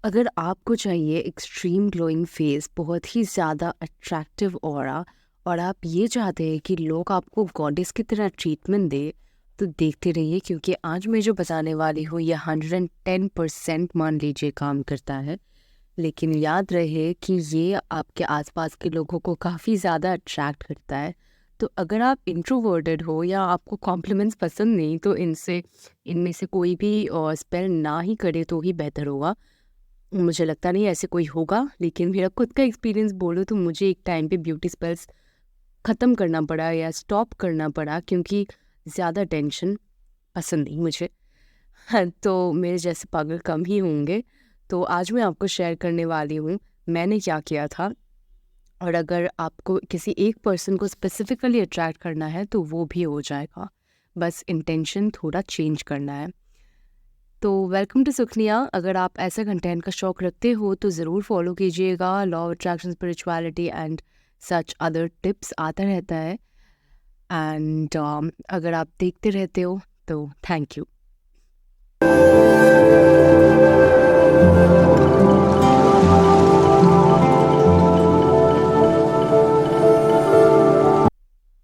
अगर आपको चाहिए एक्सट्रीम ग्लोइंग फेस, बहुत ही ज़्यादा अट्रैक्टिव ऑरा, और आप ये चाहते हैं कि लोग आपको गॉडेस की तरह ट्रीटमेंट दे, तो देखते रहिए, क्योंकि आज मैं जो बताने वाली हूँ ये 110% मान लीजिए काम करता है। लेकिन याद रहे कि ये आपके आसपास के लोगों को काफ़ी ज़्यादा अट्रैक्ट करता है। तो अगर आप इंट्रोवर्टेड हो या आपको कॉम्प्लीमेंट्स पसंद नहीं, तो इनमें से कोई भी स्पेल ना ही करे तो ही बेहतर होगा। मुझे लगता नहीं ऐसे कोई होगा, लेकिन मेरा खुद का एक्सपीरियंस बोलो तो मुझे एक टाइम पे ब्यूटी स्पेल्स ख़त्म करना पड़ा या स्टॉप करना पड़ा, क्योंकि ज़्यादा टेंशन पसंद नहीं मुझे। हाँ, तो मेरे जैसे पागल कम ही होंगे। तो आज मैं आपको शेयर करने वाली हूँ मैंने क्या किया था। और अगर आपको किसी एक पर्सन को स्पेसिफिकली अट्रैक्ट करना है तो वो भी हो जाएगा, बस इंटेंशन थोड़ा चेंज करना है। तो वेलकम टू सुखनिया। अगर आप ऐसे कंटेंट का शौक रखते हो तो ज़रूर फॉलो कीजिएगा। Law of attraction, spirituality and such other tips आता रहता है। एंड अगर आप देखते रहते हो तो thank you.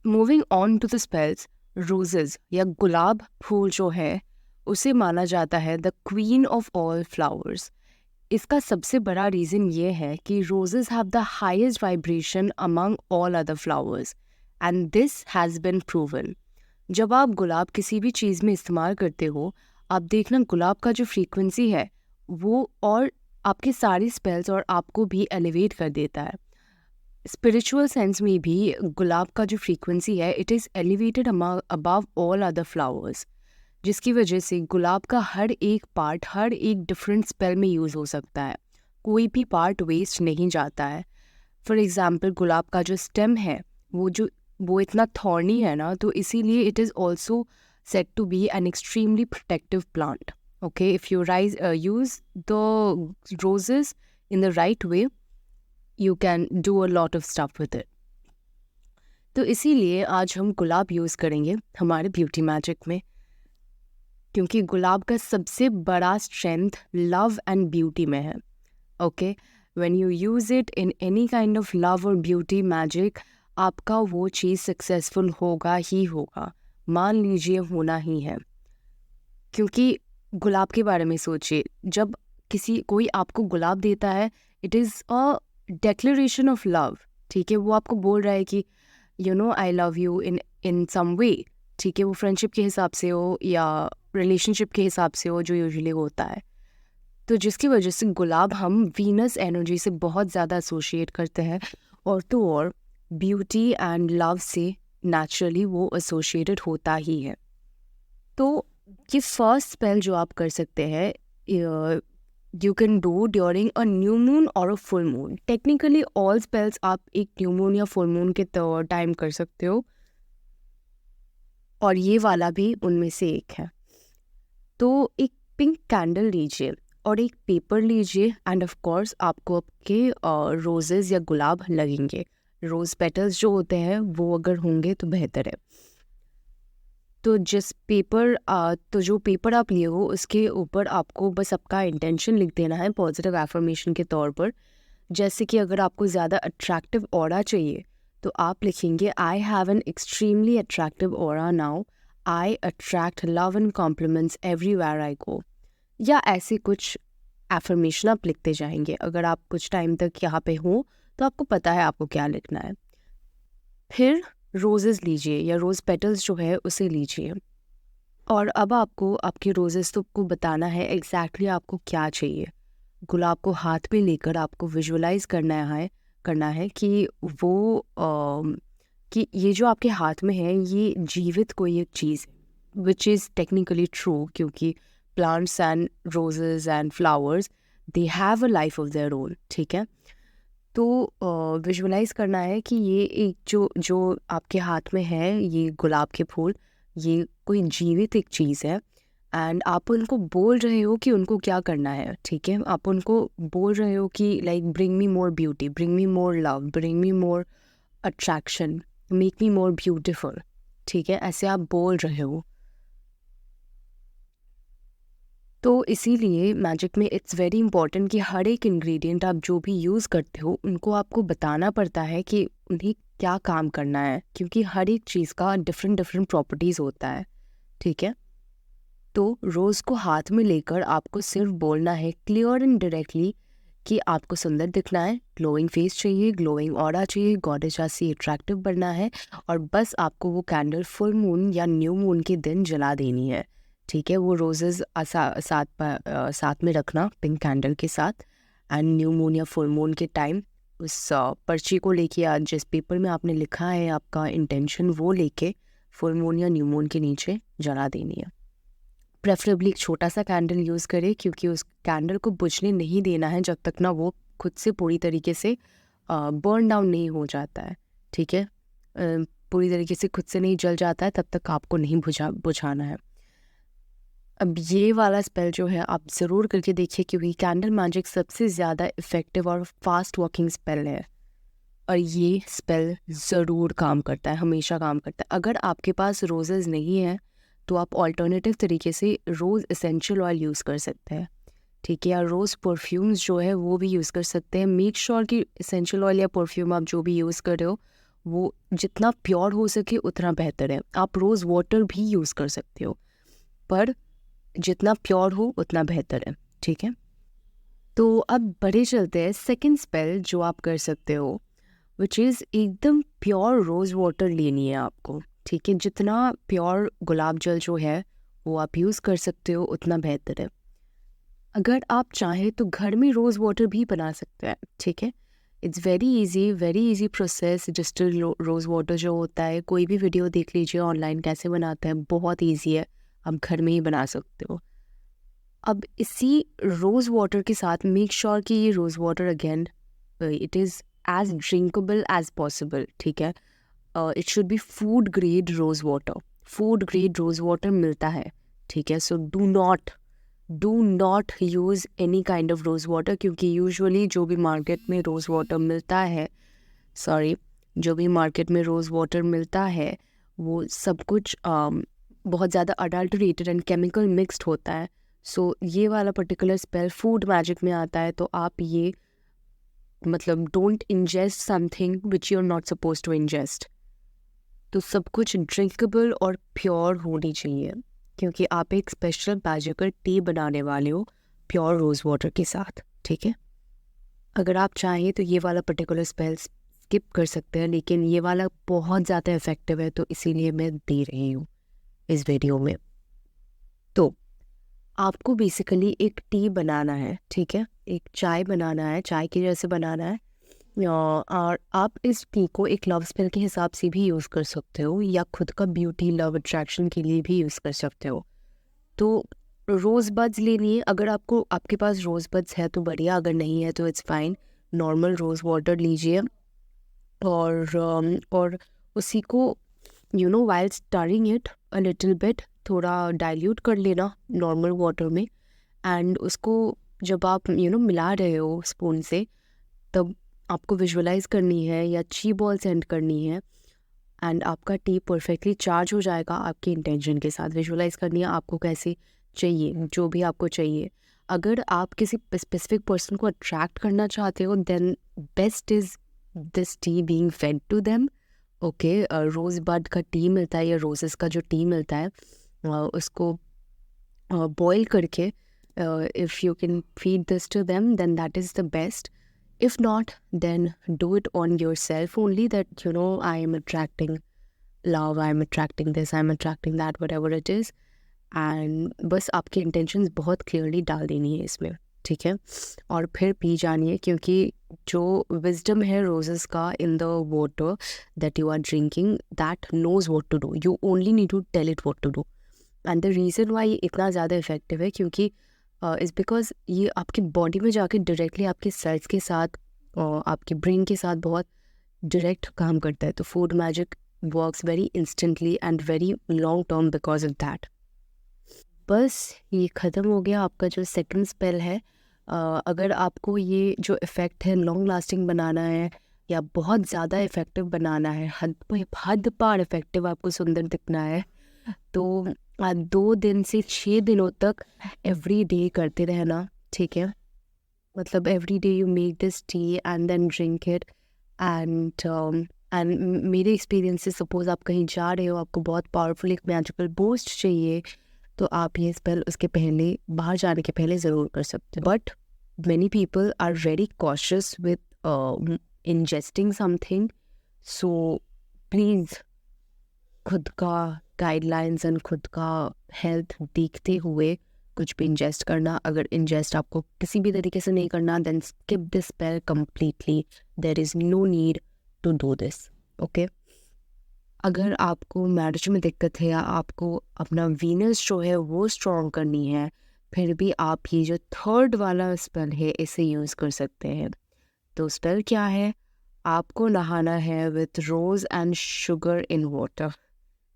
Moving on to the spells, roses या गुलाब फूल जो है उसे माना जाता है the queen of all flowers. इसका सबसे बड़ा रीज़न ये है कि roses have the highest vibration among all other flowers, and this has been proven. जब आप गुलाब किसी भी चीज़ में इस्तेमाल करते हो, आप देखना गुलाब का जो फ्रीक्वेंसी है वो और आपके सारी स्पेल्स और आपको भी एलिवेट कर देता है। स्पिरिचुअल सेंस में भी गुलाब का जो फ्रीक्वेंसी है it is elevated above all other flowers, जिसकी वजह से गुलाब का हर एक पार्ट हर एक डिफरेंट स्पेल में यूज़ हो सकता है। कोई भी पार्ट वेस्ट नहीं जाता है। फॉर एग्ज़ाम्पल, गुलाब का जो स्टेम है वो इतना थॉर्नी है ना, तो इसीलिए it is also set to be an extremely protective plant. Okay, if you use the roses in the right way, you can do a lot of stuff with it. तो इसीलिए आज हम गुलाब यूज़ करेंगे हमारे ब्यूटी मैजिक में, क्योंकि गुलाब का सबसे बड़ा स्ट्रेंथ लव एंड ब्यूटी में है। Okay, when you use it in any kind of love और ब्यूटी मैजिक, आपका वो चीज़ सक्सेसफुल होगा ही होगा, मान लीजिए होना ही है। क्योंकि गुलाब के बारे में सोचिए, जब कोई आपको गुलाब देता है, it is a declaration of love. ठीक है, वो आपको बोल रहा है कि आई लव यू इन इन सम वे। ठीक है, वो फ्रेंडशिप के हिसाब से हो या रिलेशनशिप के हिसाब से हो, जो यूजुअली होता है। तो जिसकी वजह से गुलाब हम वीनस एनर्जी से बहुत ज़्यादा एसोशिएट करते हैं, और तो और ब्यूटी एंड लव से नेचुरली वो एसोशिएटेड होता ही है। तो ये फर्स्ट स्पेल जो आप कर सकते हैं, you can do during a new moon और a full moon. Technically all spells आप एक न्यू मून या फुल मून के टाइम कर सकते हो, और ये वाला भी उनमें से एक है। तो एक पिंक कैंडल लीजिए और एक पेपर लीजिए, एंड ऑफ कोर्स आपको आपके रोजेस या गुलाब लगेंगे। रोज़ पेटल्स जो होते हैं वो अगर होंगे तो बेहतर है। तो तो जो पेपर आप लिए हो उसके ऊपर आपको बस आपका इंटेंशन लिख देना है पॉजिटिव एफर्मेशन के तौर पर। जैसे कि अगर आपको ज़्यादा अट्रैक्टिव ऑरा चाहिए तो आप लिखेंगे, I have an extremely attractive aura now, I attract love and compliments everywhere I go. या ऐसे कुछ एफर्मेशन आप लिखते जाएंगे। अगर आप कुछ टाइम तक यहाँ पे हो तो आपको पता है आपको क्या लिखना है। फिर रोजेस लीजिए या रोज़ पेटल्स जो है उसे लीजिए, और अब आपको आपके रोजेस को बताना है एग्जैक्टली आपको क्या चाहिए। गुलाब को हाथ में लेकर आपको विजुअलाइज करना है कि कि ये जो आपके हाथ में है ये जीवित कोई एक चीज़ है, विच इज़ टेक्निकली ट्रू, क्योंकि plants and roses and flowers, they have a life of their own. ठीक है, तो विजुअलाइज करना है कि ये एक जो जो आपके हाथ में है, ये गुलाब के फूल, ये कोई जीवित एक चीज़ है, एंड आप उनको बोल रहे हो कि उनको क्या करना है। ठीक है, आप उनको बोल रहे हो कि लाइक ब्रिंग मी मोर beauty, bring me more love, bring me more attraction, make me more beautiful. ठीक है, ऐसे आप बोल रहे हो। तो इसीलिए मैजिक में इट्स वेरी इंपॉर्टेंट कि हर एक इंग्रेडिएंट आप जो भी यूज़ करते हो उनको आपको बताना पड़ता है कि उन्हें क्या काम करना है, क्योंकि हर एक चीज़ का डिफरेंट डिफरेंट प्रॉपर्टीज़ होता है। ठीक है, तो रोज़ को हाथ में लेकर आपको सिर्फ बोलना है क्लियर एंड डायरेक्टली कि आपको सुंदर दिखना है, ग्लोइंग फेस चाहिए, ग्लोइंग ऑरा चाहिए, गॉडेस जैसी अट्रैक्टिव बनना है, और बस आपको वो कैंडल फुल मून या न्यू मून के दिन जला देनी है। ठीक है, वो रोजेज़ साथ में रखना पिंक कैंडल के साथ, एंड न्यू मून या फुल मून के टाइम उस पर्ची को लेके या जिस पेपर में आपने लिखा है आपका इंटेंशन वो लेके फुल मून या न्यू मून के नीचे जला देनी है। प्रेफरेबली एक छोटा सा कैंडल यूज़ करें, क्योंकि उस कैंडल को बुझने नहीं देना है जब तक ना वो खुद से पूरी तरीके से बर्न डाउन नहीं हो जाता है। ठीक है, पूरी तरीके से खुद से नहीं जल जाता है तब तक आपको नहीं बुझाना है। अब ये वाला स्पेल जो है आप ज़रूर करके देखिए, क्योंकि कैंडल मैजिक सबसे ज़्यादा इफ़ेक्टिव और फास्ट वर्किंग स्पेल है, और ये स्पेल ज़रूर काम करता है, हमेशा काम करता है। अगर आपके पास रोजेज़ नहीं है तो आप ऑल्टरनेटिव तरीके से रोज़ एसेंशियल ऑयल यूज़ कर सकते हैं। ठीक है, या रोज़ परफ्यूम्स जो है वो भी यूज़ कर सकते हैं। मेक श्योर कि एसेंशियल ऑयल या परफ्यूम आप जो भी यूज़ कर रहे हो वो जितना प्योर हो सके उतना बेहतर है। आप रोज़ वाटर भी यूज़ कर सकते हो, पर जितना प्योर हो उतना बेहतर है। ठीक है, तो अब बढ़े चलते हैं सेकेंड स्पेल जो आप कर सकते हो, विच इज़ एकदम प्योर रोज़ वाटर लेनी है आपको। ठीक है, जितना प्योर गुलाब जल जो है वो आप यूज़ कर सकते हो उतना बेहतर है। अगर आप चाहें तो घर में रोज़ वाटर भी बना सकते हैं। ठीक है, it's very easy process. Distil rose water जो होता है, कोई भी वीडियो देख लीजिए ऑनलाइन कैसे बनाते हैं, बहुत ईजी है, आप घर में ही बना सकते हो। अब इसी रोज़ वाटर के साथ मेक श्योर कि ये rose water again it is as drinkable as possible. ठीक है, it should be food grade rose water. Food grade rose water मिलता है। ठीक है, so do not use any kind of rose water, क्योंकि usually जो भी मार्केट में रोज़ वाटर मिलता है वो सब कुछ बहुत ज़्यादा अडल्टरेटेड एंड केमिकल मिक्स्ड होता है। सो ये वाला पर्टिकुलर स्पेल फूड मैजिक में आता है, तो आप ये मतलब don't ingest something which you are not suppose to ingest. तो सब कुछ ड्रिंकेबल और प्योर होनी चाहिए, क्योंकि आप एक स्पेशल मैजिकल टी बनाने वाले हो प्योर रोज़ वाटर के साथ। ठीक है, अगर आप चाहें तो ये वाला पर्टिकुलर स्पेल स्किप कर सकते हैं, लेकिन ये वाला बहुत ज़्यादा इफ़ेक्टिव है तो इसीलिए मैं दे रही हूँ इस वीडियो में। तो आपको बेसिकली एक टी बनाना है। ठीक है, एक चाय बनाना है, चाय की जैसे बनाना है, और आप इस टी को एक लव स्पेल के हिसाब से भी यूज़ कर सकते हो, या खुद का ब्यूटी लव अट्रैक्शन के लिए भी यूज़ कर सकते हो। तो रोज़ बड्स लेनी है। अगर आपके पास रोज़ बड्स है तो बढ़िया, अगर नहीं है तो it's fine. Normal rose water लीजिए और उसी को while stirring it a little bit, थोड़ा डाइल्यूट कर लेना नॉर्मल वाटर में, एंड उसको जब आप मिला रहे हो स्पून से, तब आपको विजुअलाइज करनी है या ची बॉल सेंड करनी है, एंड आपका टी परफेक्टली चार्ज हो जाएगा आपके इंटेंशन के साथ। विजुअलाइज करनी है आपको कैसे चाहिए, जो भी आपको चाहिए। अगर आप किसी स्पेसिफिक पर्सन को अट्रैक्ट करना चाहते हो, then best is this tea being fed to them. Okay, rose bud का टी मिलता है या रोजेस का जो टी मिलता है, उसको बॉईल करके if you can feed this to them, then that is the best. If not, then do it on yourself only, that I am attracting love, I am attracting this, I am attracting that, whatever it is. And बस आपकी intentions बहुत clearly डाल देनी है इसमें। ठीक है, और फिर पी जानी है, क्योंकि जो wisdom है roses का in the water that you are drinking, that knows what to do. You only need to tell it what to do. And the reason why ये इतना ज़्यादा effective है, क्योंकि इज़ बिकॉज ये आपकी बॉडी में जाके डायरेक्टली आपके सेल्स के साथ और आपके ब्रेन के साथ बहुत डायरेक्ट काम करता है। तो food magic works very instantly and very long term because of that. बस ये ख़त्म हो गया आपका जो सेकंड स्पेल है। अगर आपको ये जो इफ़ेक्ट है लॉन्ग लास्टिंग बनाना है या बहुत ज़्यादा इफ़ेक्टिव बनाना है, हद पार इफ़ेक्टिव आपको सुंदर दिखना है, तो 2 दिन से 6 दिनों तक एवरी डे करते रहना, ठीक है। मतलब every day you make this tea and then drink it. And मेरे एक्सपीरियंस से, सपोज आप कहीं जा रहे हो, आपको बहुत पावरफुल एक मैजिकल बूस्ट चाहिए, तो आप ये स्पेल उसके पहले, बाहर जाने के पहले ज़रूर कर सकते हो। But many people are very cautious with ingesting something, so please खुद का गाइडलाइंस एंड खुद का हेल्थ देखते हुए कुछ भी इंजेस्ट करना। अगर इंजेस्ट आपको किसी भी तरीके से नहीं करना, then skip this spell completely. There is no need to do this, okay. अगर आपको मैरिज में दिक्कत है या आपको अपना वीनस जो है वो स्ट्रॉन्ग करनी है, फिर भी आप ये जो थर्ड वाला स्पेल है इसे यूज़ कर सकते हैं। तो स्पेल क्या है? आपको नहाना है with rose and sugar in water.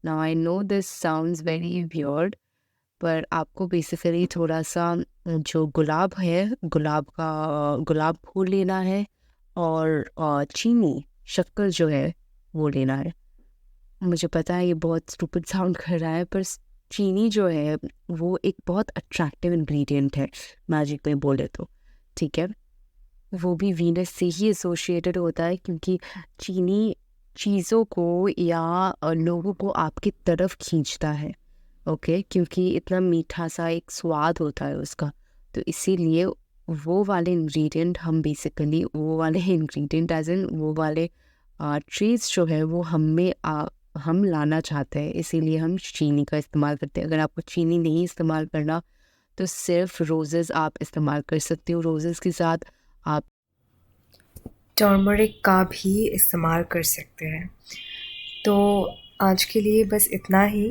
Now I know this sounds very weird, पर आपको बेसिकली थोड़ा सा जो गुलाब है, गुलाब फूल लेना है, और चीनी, शक्कर जो है वो लेना है। मुझे पता है ये बहुत स्टूपिड साउंड कर रहा है, पर चीनी जो है वो एक बहुत अट्रैक्टिव इंग्रेडिएंट है मैजिक में बोले तो, ठीक है। वो भी वीनस से ही एसोसिएटेड होता है, क्योंकि चीनी चीज़ों को या लोगों को आपकी तरफ खींचता है, ओके, क्योंकि इतना मीठा सा एक स्वाद होता है उसका। तो इसीलिए वो वाले इंग्रेडिएंट हम बेसिकली, वो वाले इंग्रेडिएंट एज इन वो वाले ट्रीज जो है वो हम लाना चाहते हैं, इसीलिए हम चीनी का इस्तेमाल करते हैं। अगर आपको चीनी नहीं इस्तेमाल करना, तो सिर्फ रोज़ेज़ आप इस्तेमाल कर सकते हो। रोज़ेज़ के साथ आप टर्मरिक का भी इस्तेमाल कर सकते हैं। तो आज के लिए बस इतना ही।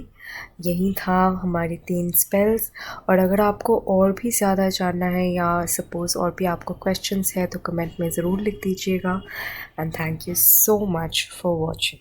यही था हमारी 3 स्पेल्स। और अगर आपको और भी ज़्यादा जानना है या सपोज़ और भी आपको क्वेश्चंस है तो कमेंट में ज़रूर लिख दीजिएगा। And thank you so much for watching.